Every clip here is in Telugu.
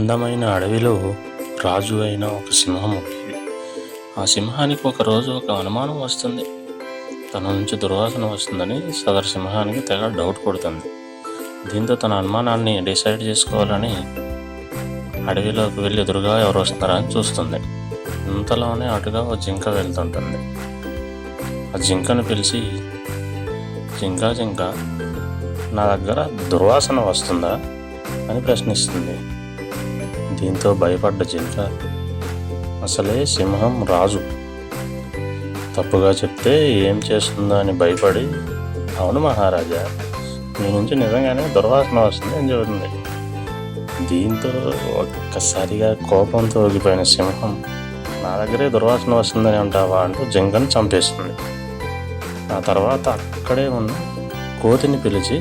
అందమైన అడవిలో రాజు అయిన ఒక సింహం ఉండేది. ఆ సింహానికి ఒకరోజు ఒక అనుమానం వస్తుంది. తన నుంచి దుర్వాసన వస్తుందని సదరు సింహానికి తెగ డౌట్ కొడుతుంది. దీంతో తన అనుమానాన్ని డిసైడ్ చేసుకోవాలని అడవిలోకి వెళ్ళి ఎదురుగా ఎవరు వస్తున్నారా అని చూస్తుంది. ఇంతలోనే అటుగా ఒక జింక వెళ్తుంటుంది. ఆ జింకను పిలిచి, జింక నా దగ్గర దుర్వాసన వస్తుందా అని ప్రశ్నిస్తుంది. దీంతో భయపడ్డ జింక, అసలే సింహం రాజు, తప్పుగా చెప్తే ఏం చేస్తుందో అని భయపడి, అవును మహారాజా, మీ నుంచి నిజంగానే దుర్వాసన వస్తుంది అని చెబుతుంది. దీంతో ఒక్కసారిగా కోపంతో ఊగిపోయిన సింహం, నా దగ్గరే దుర్వాసన వస్తుందని అంటావా అంటూ జింకను చంపేస్తుంది. ఆ తర్వాత అక్కడే ఉన్న కోతిని పిలిచి,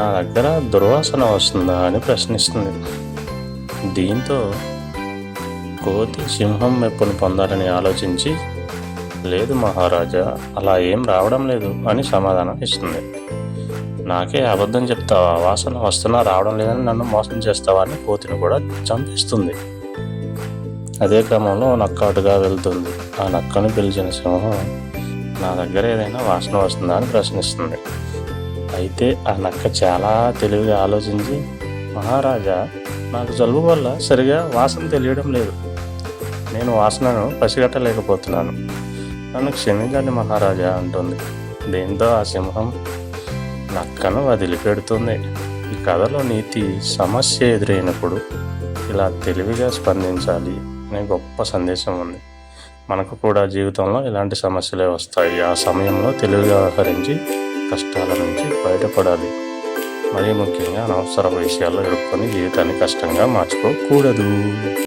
నా దగ్గర దుర్వాసన వస్తుందా అని ప్రశ్నిస్తుంది. దీంతో కోతి సింహం మెప్పును పొందాలని ఆలోచించి, లేదు మహారాజా, అలా ఏం రావడం లేదు అని సమాధానం ఇస్తుంది. నాకే అబద్ధం చెప్తావా, వాసన వస్తున్నా రావడం లేదని నన్ను మోసం చేస్తావా అని కోతిని కూడా చంపిస్తుంది. అదే క్రమంలో నక్క అటుగా వెళ్తుంది. ఆ నక్కను పిలిచిన సింహం, నా దగ్గర ఏదైనా వాసన వస్తుందా అని ప్రశ్నిస్తుంది. అయితే ఆ నక్క చాలా తెలివిగా ఆలోచించి, మహారాజా, నాకు జలుబు వల్ల సరిగా వాసన తెలియడం లేదు, నేను వాసనను పసిగట్టలేకపోతున్నాను, నన్ను క్షమించండి మహారాజా అంటుంది. దీంతో ఆ సింహం నక్కను వదిలిపెడుతుంది. ఈ కథలో నీతి, సమస్య ఎదురైనప్పుడు ఇలా తెలివిగా స్పందించాలి అనే గొప్ప సందేశం ఉంది. మనకు కూడా జీవితంలో ఇలాంటి సమస్యలే వస్తాయి. ఆ సమయంలో తెలివిగా వ్యవహరించి కష్టాల నుంచి బయటపడాలి. మరీ ముఖ్యంగా అనవసర విషయాల్లో ఇరుక్కొని జీవితాన్ని కష్టంగా మార్చుకోకూడదు.